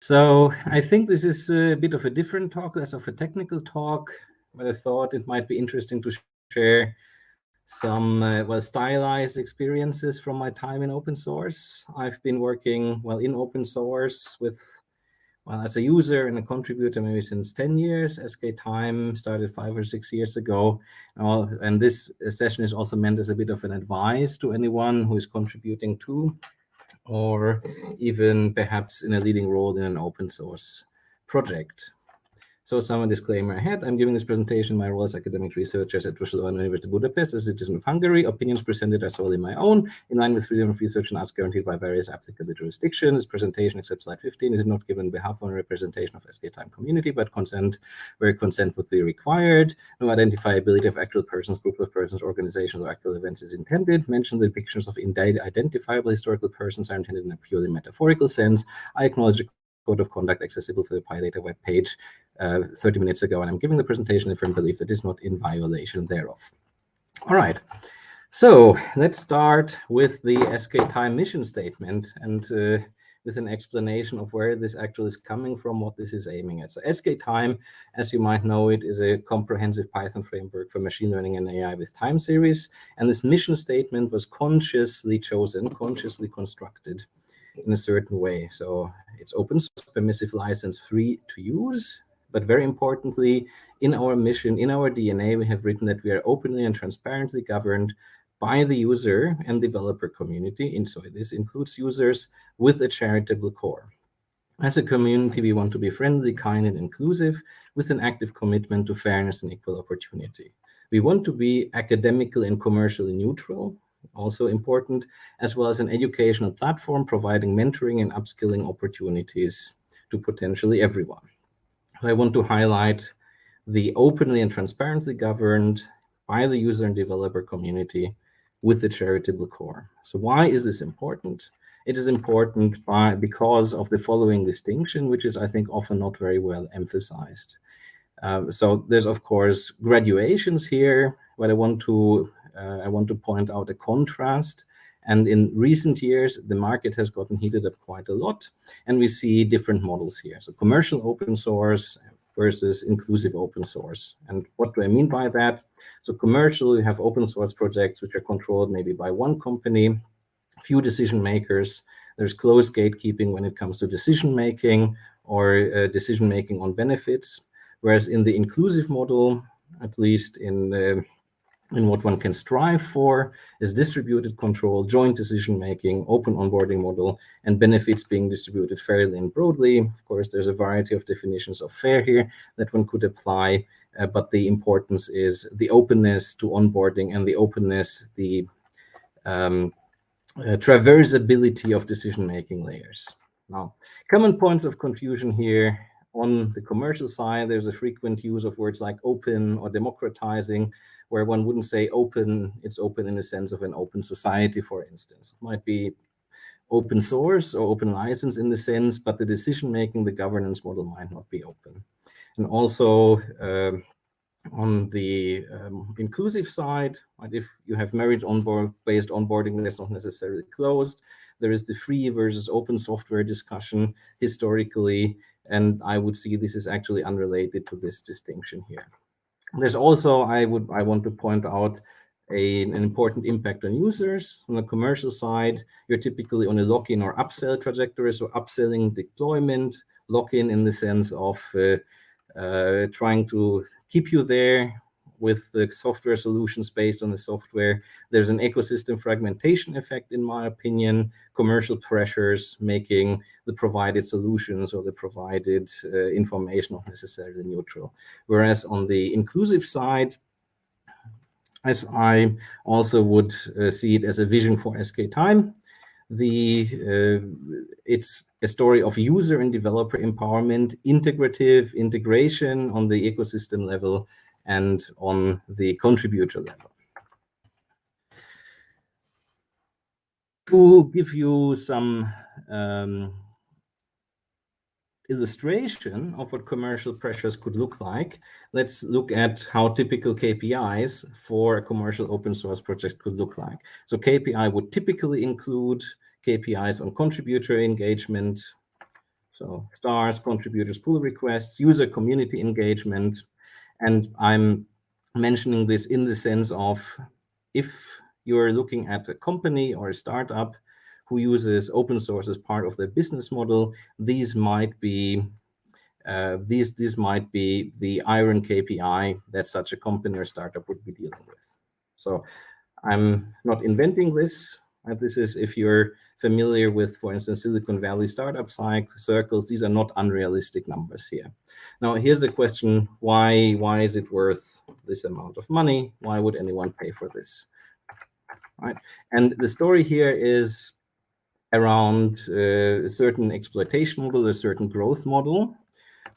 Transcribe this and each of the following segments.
So I think this is a bit of a different talk, less of a technical talk, but I thought it might be interesting to share some stylized experiences from my time in open source. I've been working in open source with as a user and a contributor maybe since 10 years. sktime started 5 or 6 years ago, and this session is also meant as a bit of an advice to anyone who is contributing to or even perhaps in a leading role in an open source project. So some disclaimer ahead. I'm giving this presentation my role as academic researcher at Russell University Budapest as a citizen of Hungary. Opinions presented are solely my own, in line with freedom of research and as guaranteed by various applicable jurisdictions. Presentation, except slide 15, is not given on behalf of a representation of sktime community, but consent where consent would be required. No identifiability of actual persons, group of persons, organizations, or actual events is intended. Mention the depictions of identifiable historical persons are intended in a purely metaphorical sense. I acknowledge the code of conduct accessible to the PyData web page 30 minutes ago, and I'm giving the presentation in firm belief that is not in violation thereof. All right, so let's start with the sktime mission statement and with an explanation of where this actually is coming from, what this is aiming at. So sktime, as you might know it, is a comprehensive Python framework for machine learning and AI with time series, and this mission statement was consciously chosen, consciously constructed in a certain way. So it's open source, permissive license, free to use. But very importantly, in our mission, in our DNA, we have written that we are openly and transparently governed by the user and developer community. And so this includes users with a charitable core. As a community, we want to be friendly, kind, and inclusive with an active commitment to fairness and equal opportunity. We want to be academically and commercially neutral, also important, as well as an educational platform providing mentoring and upskilling opportunities to potentially everyone. I want to highlight the openly and transparently governed by the user and developer community with the charitable core. So why is this important? It is important because of the following distinction, which is, I think, often not very well emphasized. So there's, of course, graduations here, but I want to point out a contrast. And in recent years, the market has gotten heated up quite a lot, and we see different models here. So commercial open source versus inclusive open source. And what do I mean by that? So commercial, you have open source projects which are controlled maybe by one company, few decision makers. There's close gatekeeping when it comes to decision making or decision making on benefits. Whereas in the inclusive model, at least in what one can strive for, is distributed control, joint decision-making, open onboarding model, and benefits being distributed fairly and broadly. Of course, there's a variety of definitions of fair here that one could apply, but the importance is the openness to onboarding and the openness, the traversability of decision-making layers. Now, common point of confusion here on the commercial side, there's a frequent use of words like open or democratizing, where one wouldn't say open, it's open in the sense of an open society, for instance. It might be open source or open license in the sense, but the decision-making, the governance model might not be open. And also on the inclusive side, if you have merit-based onboarding, that's not necessarily closed. There is the free versus open software discussion historically, and I would see this is actually unrelated to this distinction here. There's also, I want to point out an important impact on users. On the commercial side, you're typically on a lock-in or upsell trajectory, so upselling deployment, lock-in in the sense of trying to keep you there with the software solutions based on the software. There's an ecosystem fragmentation effect, in my opinion, commercial pressures making the provided solutions or the provided information not necessarily neutral. Whereas on the inclusive side, as I also would see it as a vision for sktime, it's a story of user and developer empowerment, integrative integration on the ecosystem level and on the contributor level. To give you some illustration of what commercial pressures could look like, let's look at how typical KPIs for a commercial open source project could look like. So KPI would typically include KPIs on contributor engagement, So stars, contributors, pull requests, user community engagement. And I'm mentioning this in the sense of, if you're looking at a company or a startup who uses open source as part of their business model, these might be the iron KPI that such a company or startup would be dealing with. So I'm not inventing this. This is, if you're familiar with, for instance, Silicon Valley startup circles, these are not unrealistic numbers here. Now, here's the question: why is it worth this amount of money? Why would anyone pay for this? Right? And the story here is around a certain exploitation model, a certain growth model.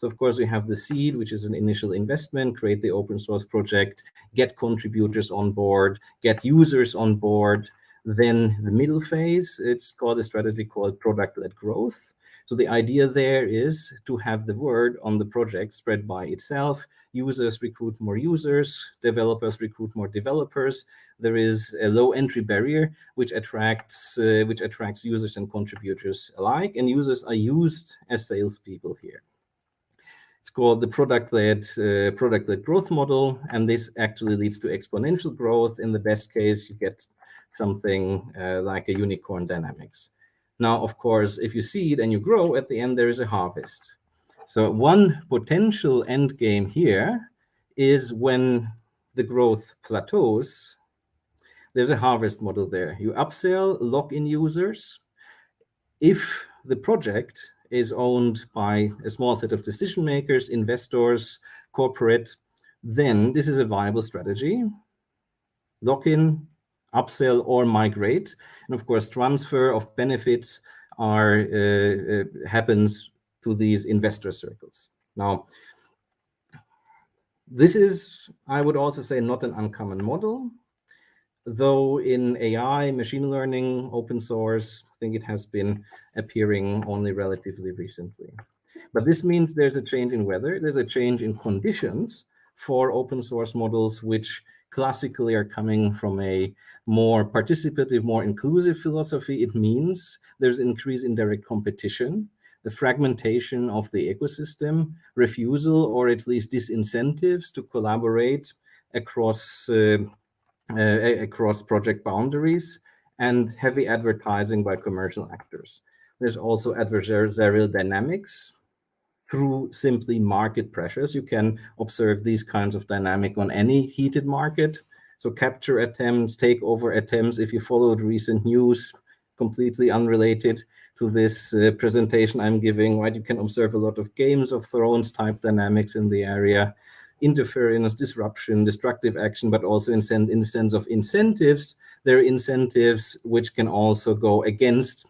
So of course we have the seed, which is an initial investment, create the open source project, get contributors on board, get users on board. Then the middle phase, it's called a strategy called product-led growth. So the idea there is to have the word on the project spread by itself. Users recruit more users, developers recruit more developers. There is a low entry barrier which attracts users and contributors alike, and users are used as salespeople here. It's called the product-led growth model, and this actually leads to exponential growth. In the best case, you get something like a unicorn dynamics. Now, of course, if you seed and you grow, at the end there is a harvest. So one potential end game here is when the growth plateaus, there's a harvest model there. You upsell, lock in users. If the project is owned by a small set of decision makers, investors, corporate, then this is a viable strategy. Lock in, upsell, or migrate. And of course, transfer of benefits happens to these investor circles. Now, this is, I would also say, not an uncommon model, though in AI, machine learning, open source, I think it has been appearing only relatively recently. But this means there's a change in weather, there's a change in conditions for open source models, which classically are coming from a more participative, more inclusive philosophy. It means there's an increase in direct competition, the fragmentation of the ecosystem, refusal or at least disincentives to collaborate across project boundaries, and heavy advertising by commercial actors. There's also adversarial dynamics through simply market pressures. You can observe these kinds of dynamic on any heated market. So capture attempts, takeover attempts. If you followed recent news, completely unrelated to this presentation I'm giving, right? You can observe a lot of Games of Thrones type dynamics in the area. Interference, disruption, destructive action, but also in the sense of incentives. There are incentives which can also go against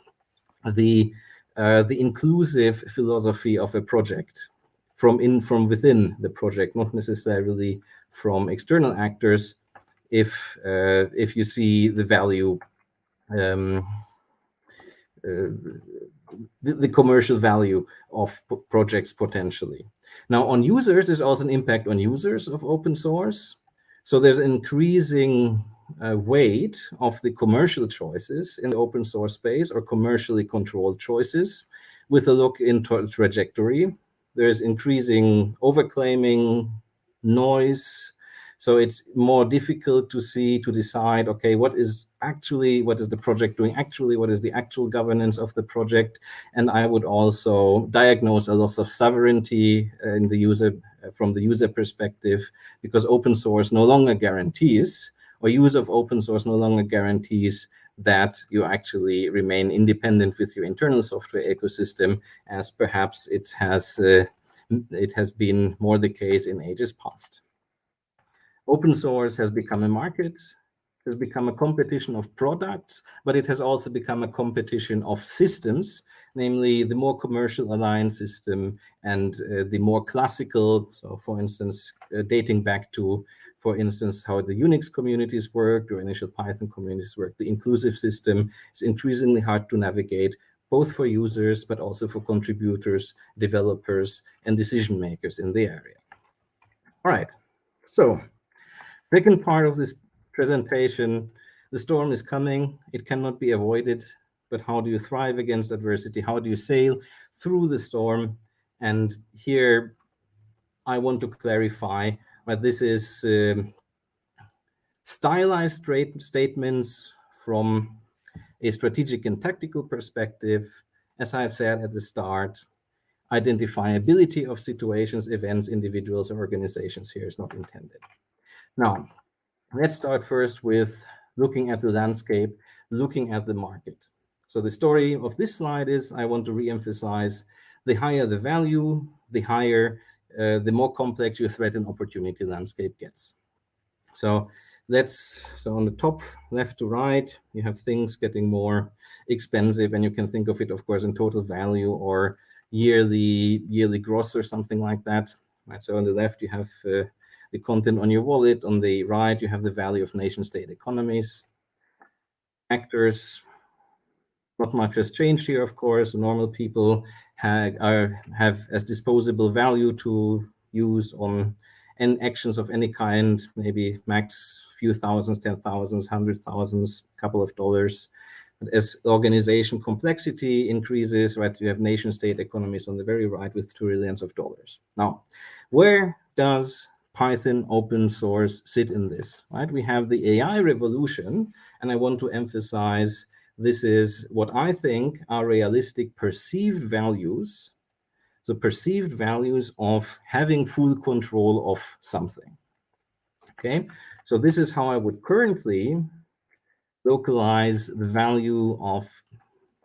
the inclusive philosophy of a project from within the project, not necessarily from external actors. If you see the value, the commercial value of projects potentially. Now, on users, there's also an impact on users of open source. So there's an increasing weight of the commercial choices in the open source space, or commercially controlled choices. With a look into trajectory, there's increasing overclaiming, noise. So it's more difficult to decide, okay, what is the project doing actually, what is the actual governance of the project. And I would also diagnose a loss of sovereignty in the user, from the user perspective, because open source no longer guarantees, or use of open source no longer guarantees, that you actually remain independent with your internal software ecosystem, as perhaps it has been more the case in ages past. Open source has become a market, has become a competition of products, but it has also become a competition of systems, namely the more commercial alliance system and the more classical. So for instance, dating back to, for instance, how the Unix communities worked or initial Python communities worked, the inclusive system is increasingly hard to navigate, both for users, but also for contributors, developers, and decision makers in the area. All right, so second part of this presentation, the storm is coming. It cannot be avoided. but how do you thrive against adversity? How do you sail through the storm? And here I want to clarify that this is stylized statements from a strategic and tactical perspective. As I've said at the start, identifiability of situations, events, individuals, or organizations here is not intended. Now, let's start first with looking at the landscape, looking at the market. So the story of this slide is, I want to re-emphasize, the higher the value, the higher, the more complex your threat and opportunity landscape gets. So on the top, left to right, you have things getting more expensive, and you can think of it, of course, in total value or yearly gross or something like that. Right? So on the left, you have the content on your wallet. On the right, you have the value of nation-state economies. Actors, not much has changed here, of course. Normal people have as disposable value to use on actions of any kind, maybe max few thousands, 10,000s, 100,000s, couple of dollars. But as organization complexity increases, right, you have nation-state economies on the very right with trillions of dollars. Now, where does Python open source sit in this, right? We have the AI revolution, and I want to emphasize this is what I think are realistic perceived values. So perceived values of having full control of something. Okay, so this is how I would currently localize the value of,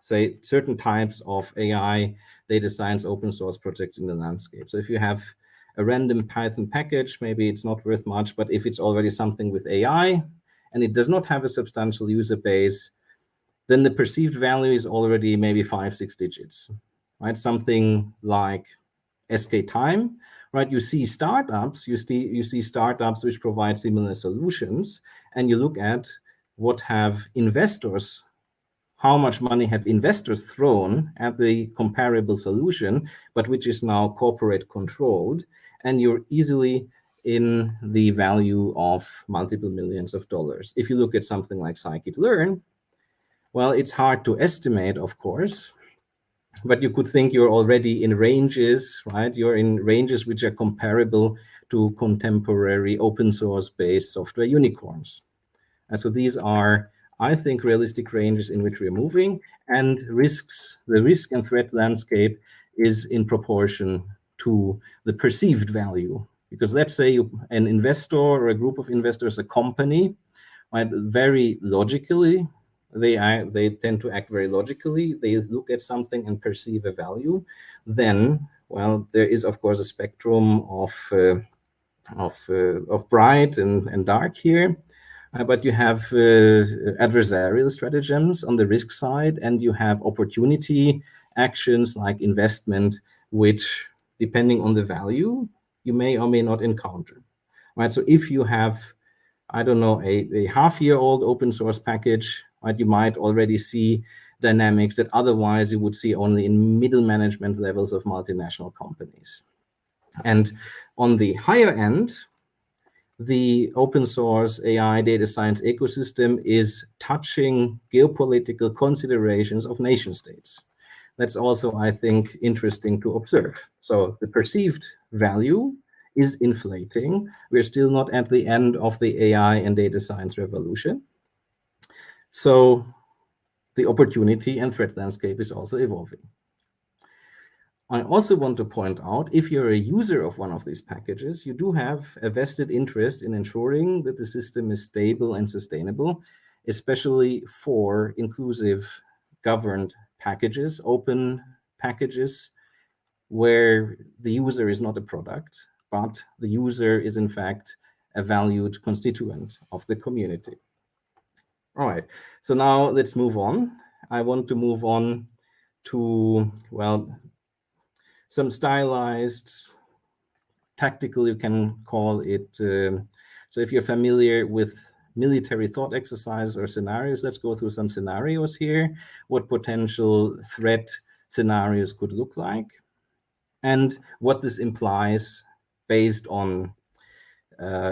say, certain types of AI data science open source projects in the landscape. So if you have a random Python package, maybe it's not worth much, but if it's already something with AI and it does not have a substantial user base, then the perceived value is already maybe 5-6 digits, right? Something like sktime, right? You see startups, you see startups which provide similar solutions, and you look at what have investors, how much money have investors thrown at the comparable solution, but which is now corporate controlled, and you're easily in the value of multiple millions of dollars. If you look at something like scikit-learn, well, it's hard to estimate, of course, but you could think you're already in ranges, right? You're in ranges which are comparable to contemporary open source based software unicorns. And so these are, I think, realistic ranges in which we're moving, and the risk and threat landscape is in proportion to the perceived value. Because let's say an investor or a group of investors, a company, right, very logically, they tend to act very logically. They look at something and perceive a value. Then, well, there is, of course, a spectrum of bright and dark here. But you have adversarial stratagems on the risk side, and you have opportunity actions like investment, which, depending on the value, you may or may not encounter. Right? So if you have, I don't know, a half-year-old open source package, right, you might already see dynamics that otherwise you would see only in middle management levels of multinational companies. And on the higher end, the open source AI data science ecosystem is touching geopolitical considerations of nation states. That's also, I think, interesting to observe. So the perceived value is inflating. We're still not at the end of the AI and data science revolution. So the opportunity and threat landscape is also evolving. I also want to point out, if you're a user of one of these packages, you do have a vested interest in ensuring that the system is stable and sustainable, especially for inclusive governed packages, open packages, where the user is not a product, but the user is in fact a valued constituent of the community. All right, so now let's move on. I want to move on to, well, some stylized, tactical, you can call it. So if you're familiar with military thought exercises or scenarios, let's go through some scenarios here, what potential threat scenarios could look like, and what this implies based on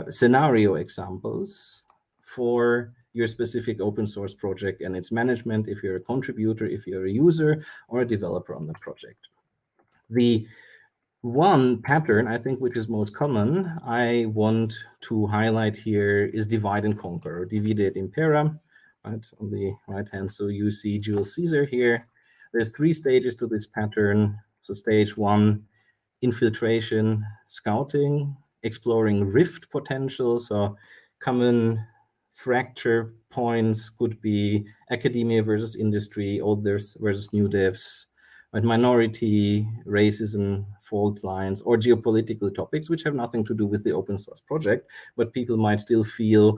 scenario examples for your specific open source project and its management, if you're a contributor, if you're a user or a developer on the project. The one pattern, I think, which is most common, I want to highlight here is divide and conquer, or divide et impera, right, on the right hand. So you see Jules Caesar here. There's 3 stages to this pattern. So stage 1, infiltration, scouting, exploring rift potential. So common fracture points could be academia versus industry, old devs versus new devs, right? Minority, racism, fault lines, or geopolitical topics, which have nothing to do with the open source project, but people might still feel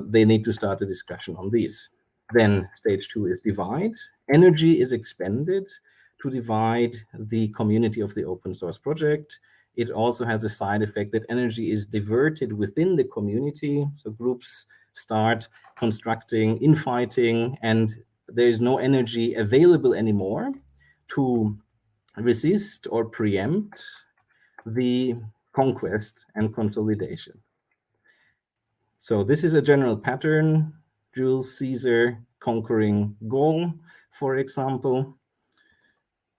they need to start a discussion on these. Then stage 2 is divide. Energy is expended to divide the community of the open source project. It also has a side effect that energy is diverted within the community. So groups start constructing, infighting, and there is no energy available anymore to resist or preempt the conquest and consolidation. So this is a general pattern. Jules Caesar conquering Gaul, for example.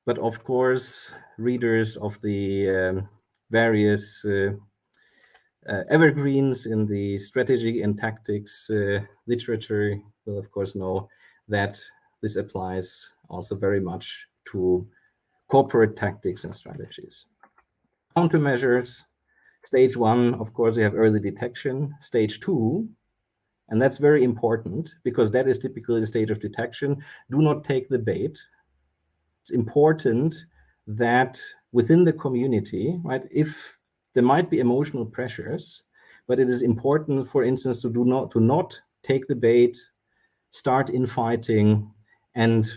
But of course, readers of the various evergreens in the strategy and tactics literature will, of course, know that this applies also very much to corporate tactics and strategies. Countermeasures. Stage 1, of course, we have early detection. Stage 2, and that's very important because that is typically the stage of detection. Do not take the bait. It's important that within the community, right, if there might be emotional pressures, but it is important, for instance, to not take the bait, start infighting, and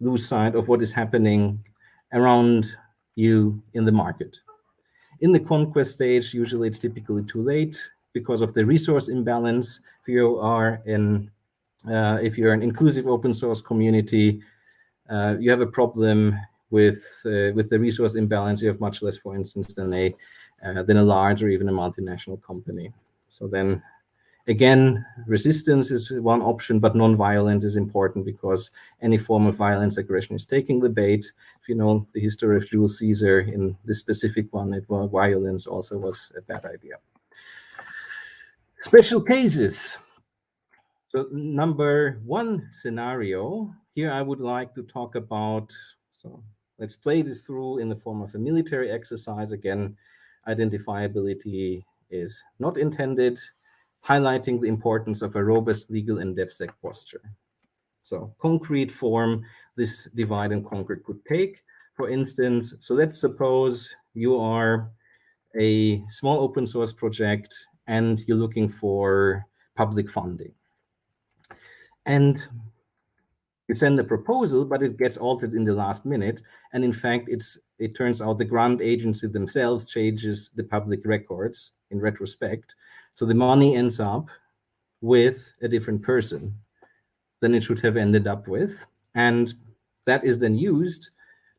lose sight of what is happening around you in the market. In the conquest stage, usually it's typically too late because of the resource imbalance. If you're an inclusive open source community, you have a problem with the resource imbalance. You have much less, for instance, than a large or even a multinational company. So then, again, resistance is one option, but non-violent is important because any form of violence, aggression is taking the bait. If you know the history of Jules Caesar, in this specific one, violence also was a bad idea. Special cases. So number 1 scenario, here I would like to talk about, so let's play this through in the form of a military exercise. Again, identifiability is not intended, highlighting the importance of a robust legal and DevSec posture. So concrete form this divide and conquer could take. For instance, so let's suppose you are a small open source project and you're looking for public funding. And you send a proposal, but it gets altered in the last minute. And in fact, it turns out the grant agency themselves changes the public records in retrospect. So the money ends up with a different person than it should have ended up with. And that is then used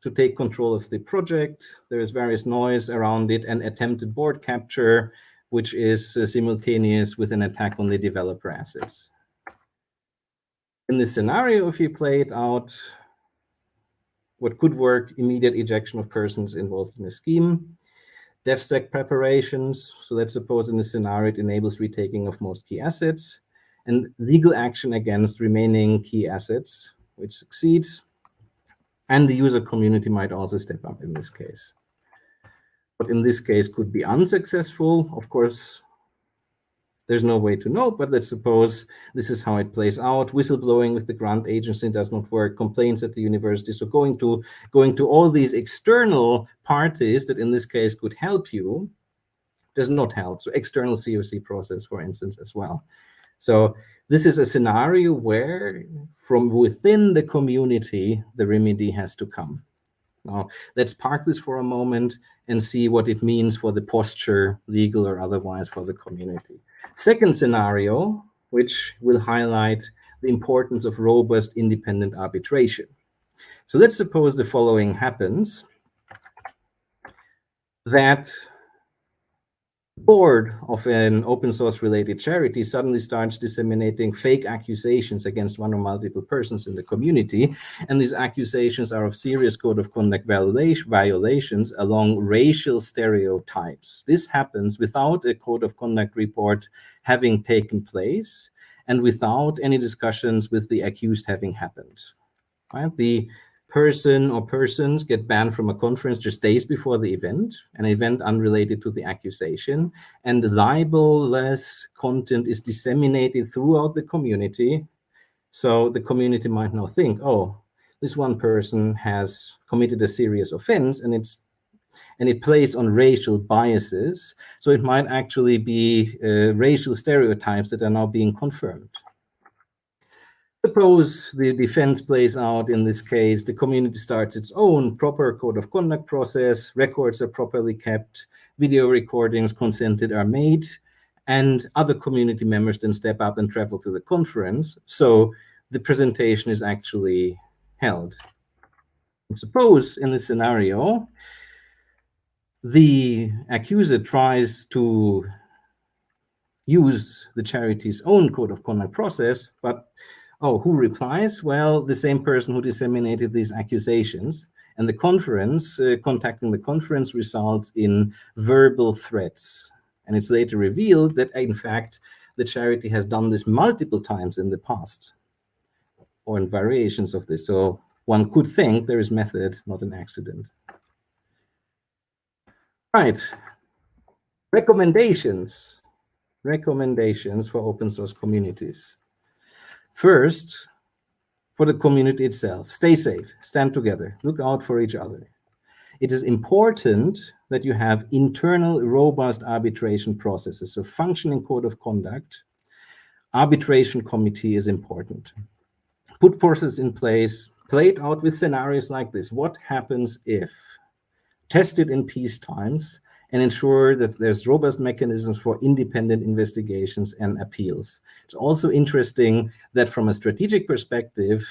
to take control of the project. There is various noise around it and attempted board capture, which is simultaneous with an attack on the developer assets. In this scenario, if you play it out, what could work: immediate ejection of persons involved in the scheme, DevSec preparations. So let's suppose in this scenario it enables retaking of most key assets, and legal action against remaining key assets, which succeeds. And the user community might also step up in this case. But in this case could be unsuccessful. Of course, there's no way to know, but let's suppose this is how it plays out. Whistleblowing with the grant agency does not work. Complaints at the university. So going to all these external parties that in this case could help you does not help. So external COC process, for instance, as well. So this is a scenario where from within the community, the remedy has to come. Now, let's park this for a moment and see what it means for the posture, legal or otherwise, for the community. Second scenario, which will highlight the importance of robust independent arbitration. So let's suppose the following happens, that board of an open source related charity suddenly starts disseminating fake accusations against one or multiple persons in the community. And these accusations are of serious code of conduct violations along racial stereotypes. This happens without a code of conduct report having taken place and without any discussions with the accused having happened. Right? The person or persons get banned from a conference just days before the event, an event unrelated to the accusation, and libelous content is disseminated throughout the community. So the community might now think, oh, this one person has committed a serious offense and it plays on racial biases. So it might actually be racial stereotypes that are now being confirmed. Suppose the defense plays out in this case, the community starts its own proper code of conduct process, records are properly kept, video recordings consented are made, and other community members then step up and travel to the conference. So the presentation is actually held. And suppose in this scenario, the accuser tries to use the charity's own code of conduct process, but who replies? Well, the same person who disseminated these accusations. And the conference, contacting the conference results in verbal threats. And it's later revealed that, in fact, the charity has done this multiple times in the past, or in variations of this. So one could think there is method, not an accident. Right. Recommendations for open source communities. First, for the community itself, stay safe, stand together, look out for each other. It is important that you have internal, robust arbitration processes, so functioning code of conduct. Arbitration committee is important. Put processes in place, play it out with scenarios like this. What happens if? Test it in peace times, and ensure that there's robust mechanisms for independent investigations and appeals. It's also interesting that from a strategic perspective,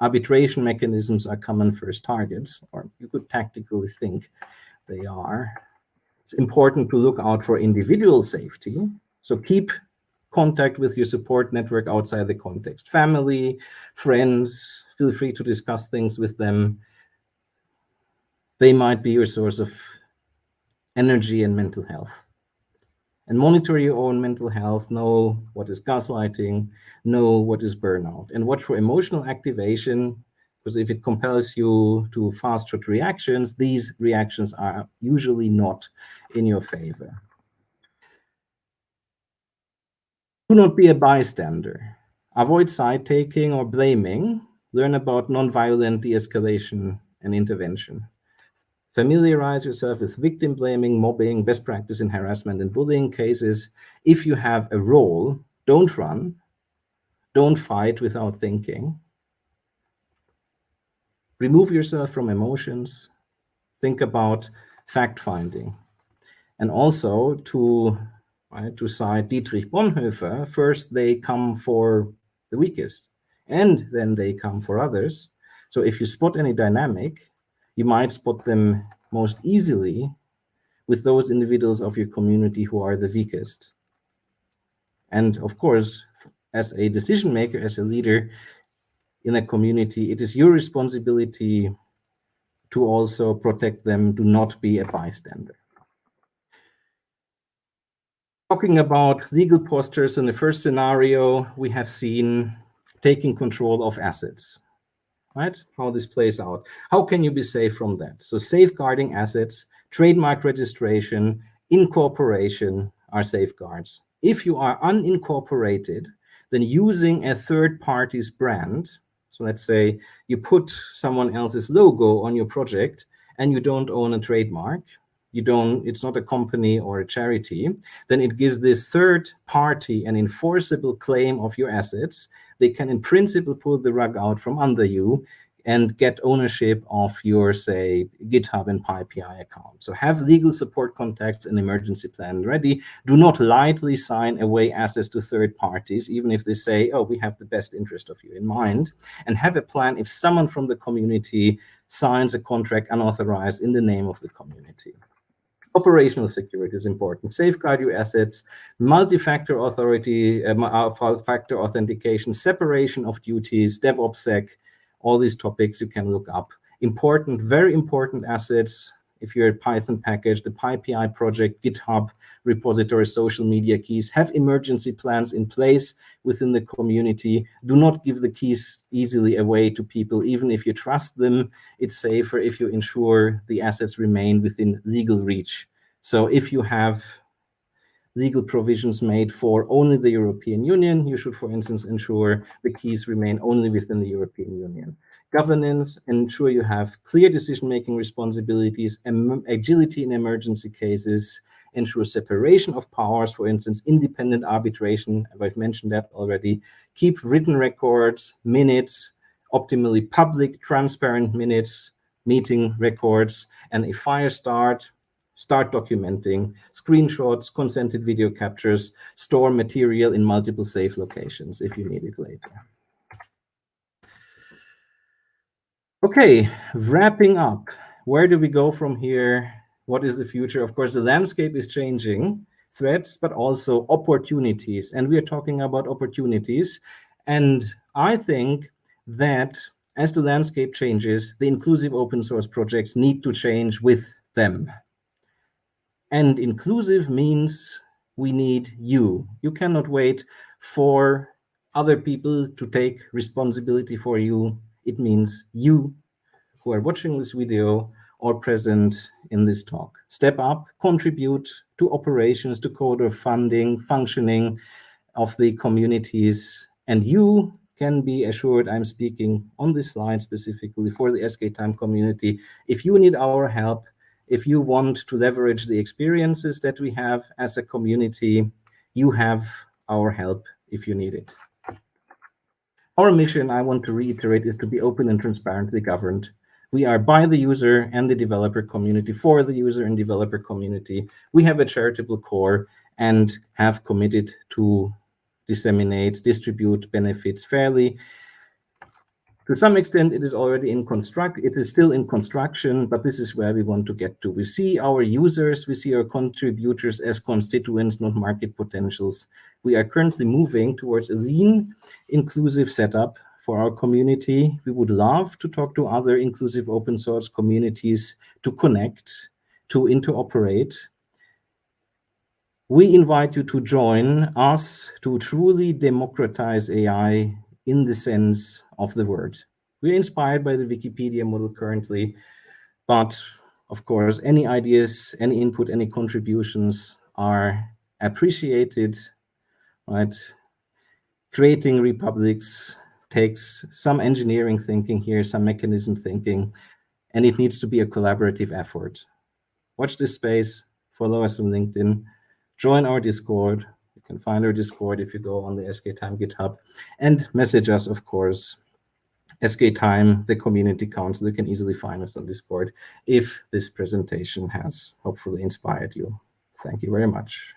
arbitration mechanisms are common first targets, or you could tactically think they are. It's important to look out for individual safety. So keep contact with your support network outside the context. Family, friends, feel free to discuss things with them. They might be your source of energy and mental health. And monitor your own mental health, know what is gaslighting, know what is burnout, and watch for emotional activation, because if it compels you to fast shot reactions, these reactions are usually not in your favor. Do not be a bystander. Avoid side taking or blaming. Learn about nonviolent de-escalation and intervention. Familiarize yourself with victim blaming, mobbing, best practice in harassment and bullying cases. If you have a role, don't run. Don't fight without thinking. Remove yourself from emotions. Think about fact-finding. And also, to cite Dietrich Bonhoeffer, first they come for the weakest, and then they come for others. So if you spot any dynamic, you might spot them most easily with those individuals of your community who are the weakest. And of course, as a decision maker, as a leader in a community, it is your responsibility to also protect them. Do not be a bystander. Talking about legal postures, in the first scenario, we have seen taking control of assets. Right? How this plays out. How can you be safe from that? So safeguarding assets, trademark registration, incorporation are safeguards. If you are unincorporated, then using a third party's brand, so let's say you put someone else's logo on your project and you don't own a trademark, it's not a company or a charity, then it gives this third party an enforceable claim of your assets. They can in principle pull the rug out from under you and get ownership of your, say, GitHub and PyPI account. So have legal support contacts and emergency plan ready. Do not lightly sign away assets to third parties, even if they say, oh, we have the best interest of you in mind. And have a plan if someone from the community signs a contract unauthorized in the name of the community. Operational security is important. Safeguard your assets, multi-factor authority, factor authentication, separation of duties, DevOpsSec, all these topics you can look up. Important, very important assets. If you're a Python package, the PyPI project, GitHub, repository, social media keys, have emergency plans in place within the community. Do not give the keys easily away to people, even if you trust them. It's safer if you ensure the assets remain within legal reach. So if you have legal provisions made for only the European Union, you should, for instance, ensure the keys remain only within the European Union. Governance, ensure you have clear decision-making responsibilities, agility in emergency cases, ensure separation of powers, for instance, independent arbitration, I've mentioned that already. Keep written records, minutes, optimally public, transparent minutes, meeting records, and a fire start documenting, screenshots, consented video captures, store material in multiple safe locations if you need it later. Okay, wrapping up. Where do we go from here? What is the future? Of course, the landscape is changing, threats, but also opportunities. And we are talking about opportunities. And I think that as the landscape changes, the inclusive open source projects need to change with them. And inclusive means we need you. You cannot wait for other people to take responsibility for you. It means you who are watching this video or present in this talk. Step up, contribute to operations, to coder funding, functioning of the communities, and you can be assured I'm speaking on this slide specifically for the sktime community. If you need our help, if you want to leverage the experiences that we have as a community, you have our help if you need it. Our mission, I want to reiterate, is to be open and transparently governed. We are by the user and the developer community, for the user and developer community. We have a charitable core and have committed to disseminate, distribute benefits fairly. To some extent, it is already it is still in construction, but this is where we want to get to. We see our users, we see our contributors as constituents, not market potentials. We are currently moving towards a lean, inclusive setup for our community. We would love to talk to other inclusive open source communities, to connect, to interoperate. We invite you to join us to truly democratize AI in the sense of the word. We're inspired by the Wikipedia model currently, but of course, any ideas, any input, any contributions are appreciated, right? Creating republics takes some engineering thinking here, some mechanism thinking, and it needs to be a collaborative effort. Watch this space, follow us on LinkedIn, join our Discord. You can find our Discord if you go on the sktime GitHub, and message us, of course. sktime, the community council, you can easily find us on Discord if this presentation has hopefully inspired you. Thank you very much.